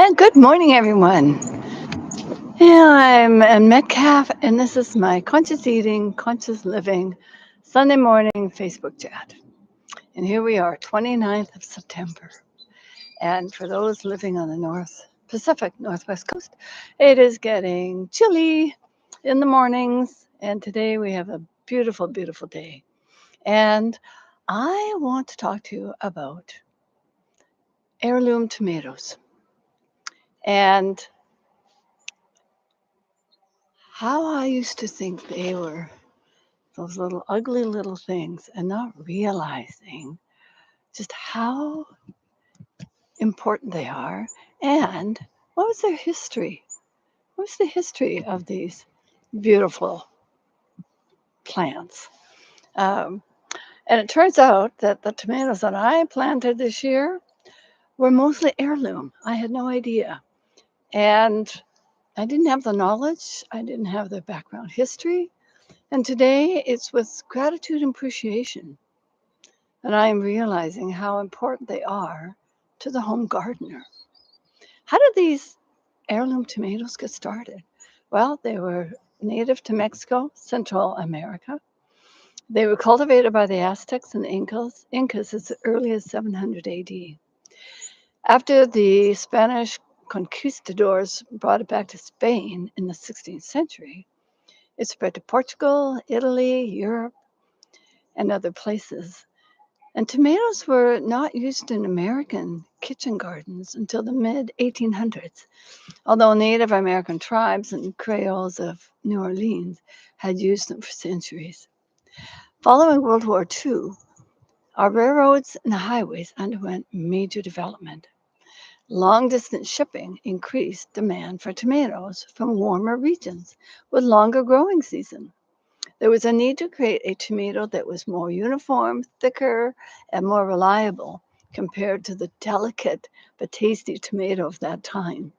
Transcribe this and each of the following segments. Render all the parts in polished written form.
And good morning, everyone. Yeah, I'm Ann Metcalf, and this is my Conscious Eating, Conscious Living Sunday morning Facebook chat. And here we are, 29th of September. And for those living on the North Pacific, Northwest Coast, it is getting chilly in the mornings. And today we have a beautiful, beautiful day. And I want to talk to you about heirloom tomatoes and how I used to think they were those little ugly little things and not realizing just how important they are and what was their history? What was the history of these beautiful plants? Um, and it turns out that the tomatoes that I planted this year were mostly heirloom. I had no idea. And I didn't have the knowledge, I didn't have the background history. And today it's with gratitude and appreciation and I am realizing how important they are to the home gardener. How did these heirloom tomatoes get started? Well, they were native to Mexico, Central America. They were cultivated by the Aztecs and Incas as early as 700 AD. After the Spanish conquistadors brought it back to Spain in the 16th century, it spread to Portugal, Italy, Europe, and other places. And tomatoes were not used in American kitchen gardens until the mid 1800s, although Native American tribes and Creoles of New Orleans had used them for centuries. Following World War II, our railroads and highways underwent major development. Long distance shipping increased demand for tomatoes from warmer regions with longer growing season. There was a need to create a tomato that was more uniform, thicker, and more reliable compared to the delicate but tasty tomato of that time.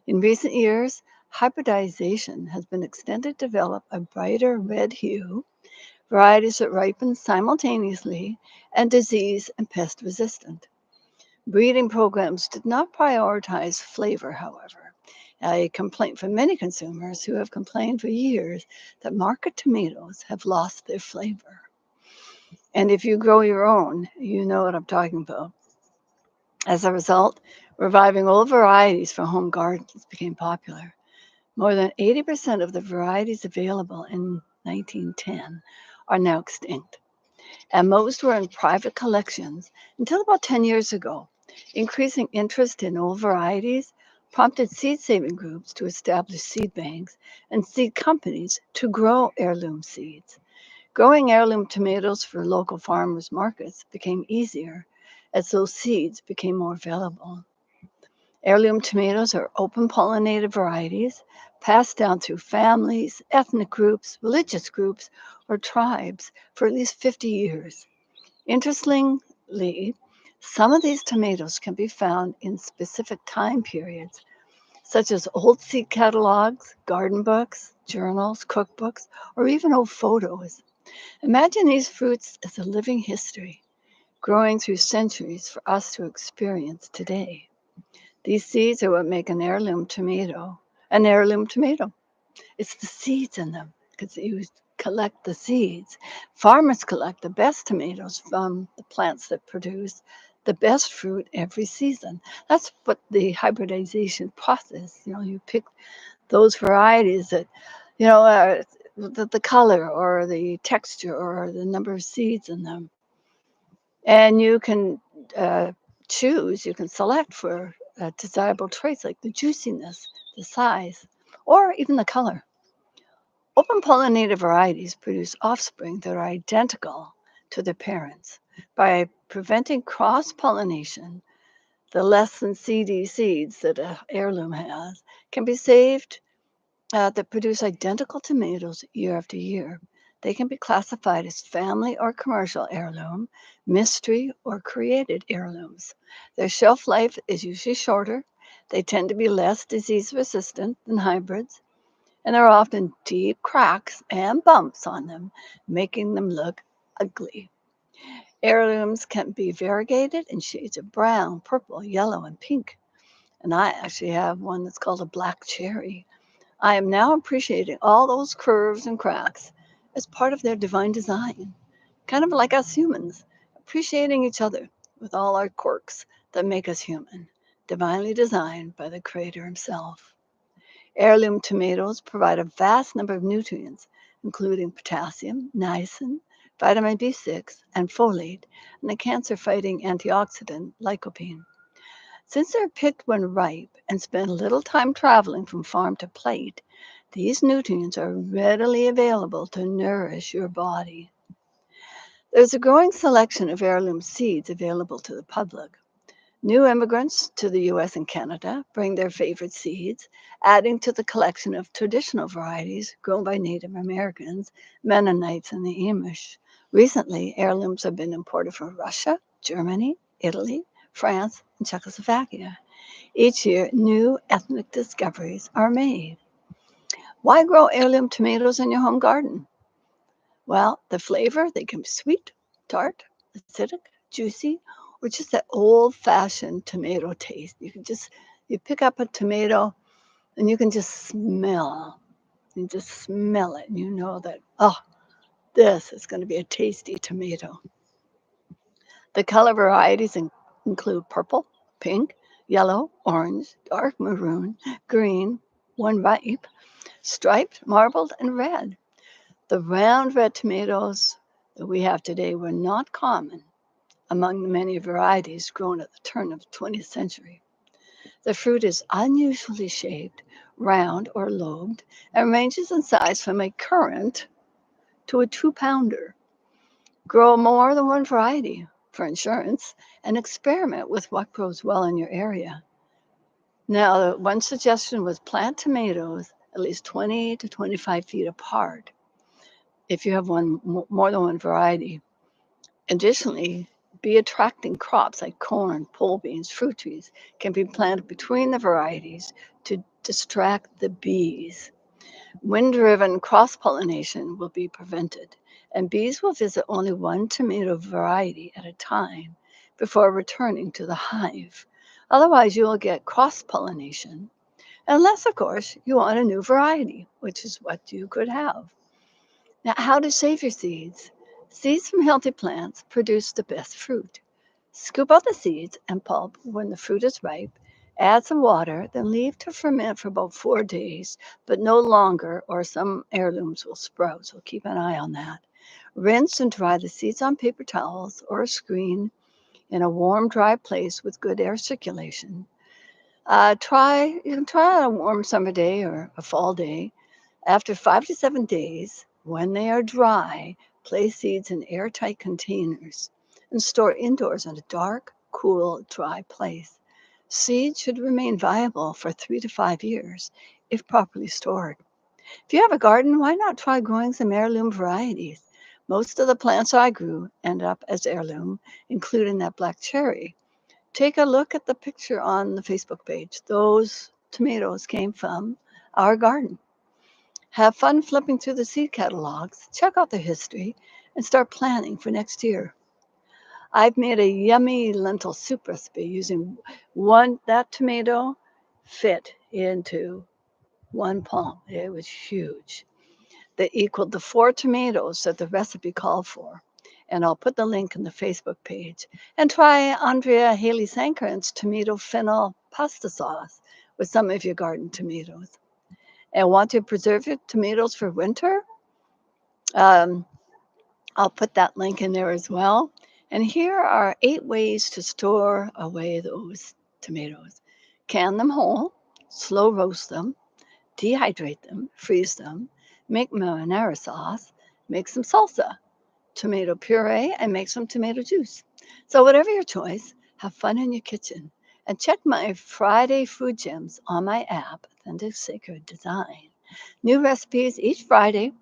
In recent years, hybridization has been extended to develop a brighter red hue, varieties that ripen simultaneously, and disease and pest resistant. Breeding programs did not prioritize flavor, however, a complaint from many consumers who have complained for years that market tomatoes have lost their flavor. And if you grow your own, you know what I'm talking about. As a result, reviving old varieties for home gardens became popular. More than 80% of the varieties available in 1910 are now extinct, and most were in private collections until about 10 years ago. Increasing interest in old varieties prompted seed saving groups to establish seed banks and seed companies to grow heirloom seeds. Growing heirloom tomatoes for local farmers markets became easier as those seeds became more available. Heirloom tomatoes are open pollinated varieties passed down through families, ethnic groups, religious groups, or tribes for at least 50 years. Interestingly, some of these tomatoes can be found in specific time periods, such as old seed catalogs, garden books, journals, cookbooks, or even old photos. Imagine these fruits as a living history, growing through centuries for us to experience today. These seeds are what make an heirloom tomato. It's the seeds in them because you collect the seeds. Farmers collect the best tomatoes from the plants that produce the best fruit every season. That's what the hybridization process, you pick those varieties that, the color or the texture or the number of seeds in them. And you can uh, you can select for desirable traits like the juiciness, the size, or even the color. Open pollinated varieties produce offspring that are identical to their parents. By preventing cross pollination, the less than seedy seeds that an heirloom has can be saved that produce identical tomatoes year after year. They can be classified as family or commercial heirloom, mystery, or created heirlooms. Their shelf life is usually shorter. They tend to be less disease resistant than hybrids, and there are often deep cracks and bumps on them, making them look ugly. Heirlooms can be variegated in shades of brown, purple, yellow, and pink. And I actually have one that's called a black cherry. I am now appreciating all those curves and cracks as part of their divine design, kind of like us humans, appreciating each other with all our quirks that make us human, divinely designed by the Creator Himself. Heirloom tomatoes provide a vast number of nutrients, including potassium, niacin, vitamin B6, and folate, and the cancer fighting antioxidant lycopene. Since they're picked when ripe and spend little time traveling from farm to plate, these nutrients are readily available to nourish your body. There's a growing selection of heirloom seeds available to the public. New immigrants to the US and Canada bring their favorite seeds, adding to the collection of traditional varieties grown by Native Americans, Mennonites, and the Amish. Recently, heirlooms have been imported from Russia, Germany, Italy, France, and Czechoslovakia. Each year, new ethnic discoveries are made. Why grow heirloom tomatoes in your home garden? Well, the flavor, they can be sweet, tart, acidic, juicy, or just that old-fashioned tomato taste. You pick up a tomato and you can just smell it, and you know that, oh, this is going to be a tasty tomato. The color varieties include purple, pink, yellow, orange, dark maroon, green, one ripe, striped, marbled, and red. The round red tomatoes that we have today were not common among the many varieties grown at the turn of the 20th century. The fruit is unusually shaped, round or lobed, and ranges in size from a currant to a 2-pounder. Grow more than one variety for insurance and experiment with what grows well in your area. Now, one suggestion was plant tomatoes at least 20 to 25 feet apart if you have more than one variety. Additionally, bee attracting crops like corn, pole beans, fruit trees can be planted between the varieties to distract the bees. Wind-driven cross-pollination will be prevented, and bees will visit only one tomato variety at a time before returning to the hive. Otherwise, you will get cross-pollination, unless, of course, you want a new variety, which is what you could have. Now, how to save your seeds? Seeds from healthy plants produce the best fruit. Scoop out the seeds and pulp when the fruit is ripe. Add some water, then leave to ferment for about 4 days, but no longer, or some heirlooms will sprout, so keep an eye on that. Rinse and dry the seeds on paper towels or a screen in a warm, dry place with good air circulation. You can try on a warm summer day or a fall day. After 5 to 7 days, when they are dry, place seeds in airtight containers and store indoors in a dark, cool, dry place. Seeds should remain viable for 3 to 5 years if properly stored. If you have a garden, why not try growing some heirloom varieties? Most of the plants I grew end up as heirloom, including that black cherry. Take a look at the picture on the Facebook page. Those tomatoes came from our garden. Have fun flipping through the seed catalogs, check out the history, and start planning for next year. I've made a yummy lentil soup recipe using that tomato fit into one palm. It was huge. That equaled the 4 tomatoes that the recipe called for. And I'll put the link in the Facebook page. And try Andrea Haley Sankaran's tomato fennel pasta sauce with some of your garden tomatoes. And want to preserve your tomatoes for winter? Um, I'll put that link in there as well. And here are 8 ways to store away those tomatoes. Can them whole, slow roast them, dehydrate them, freeze them, make marinara sauce, make some salsa, tomato puree, and make some tomato juice. So whatever your choice, have fun in your kitchen. And check my Friday food gems on my app, Authentic Sacred Design. New recipes each Friday.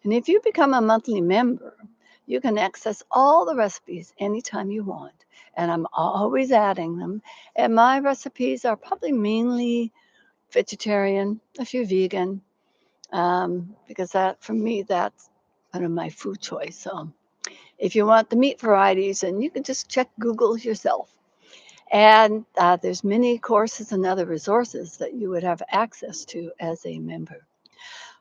And if you become a monthly member, you can access all the recipes anytime you want. And I'm always adding them. And my recipes are probably mainly vegetarian, a few vegan, because for me, that's kind of my food choice. So if you want the meat varieties, and you can just check Google yourself. And there's many courses and other resources that you would have access to as a member.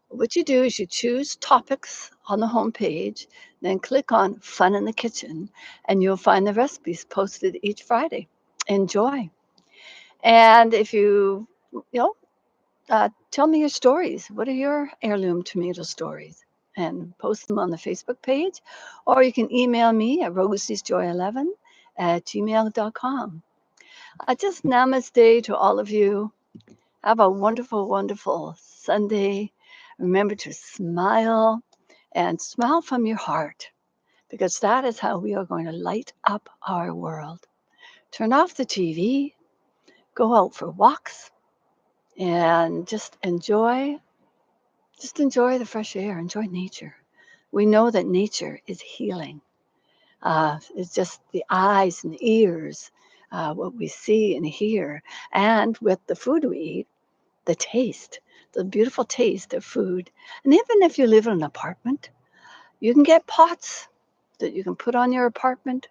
What you do is you choose topics on the home page, then click on Fun in the Kitchen, and you'll find the recipes posted each Friday. Enjoy. And if tell me your stories. What are your heirloom tomato stories? And post them on the Facebook page, or you can email me at rosiesjoy11@gmail.com. Just namaste to all of you. Have a wonderful, wonderful Sunday. Remember to smile and smile from your heart, because that is how we are going to light up our world. Turn off the TV, go out for walks, and just enjoy the fresh air, enjoy nature. We know that nature is healing. It's just the eyes and ears, what we see and hear, and with the food we eat, the taste, the beautiful taste of food. And even if you live in an apartment, you can get pots that you can put on your apartment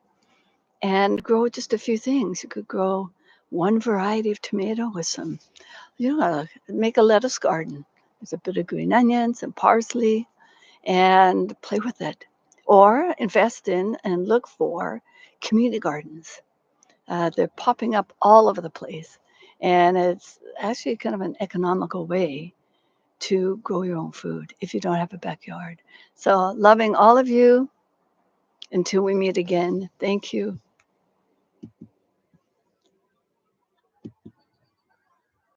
and grow just a few things. You could grow one variety of tomato with make a lettuce garden. There's a bit of green onions and parsley, and play with it. Or invest in and look for community gardens. They're popping up all over the place. And it's actually kind of an economical way to grow your own food if you don't have a backyard. So, loving all of you until we meet again. Thank you.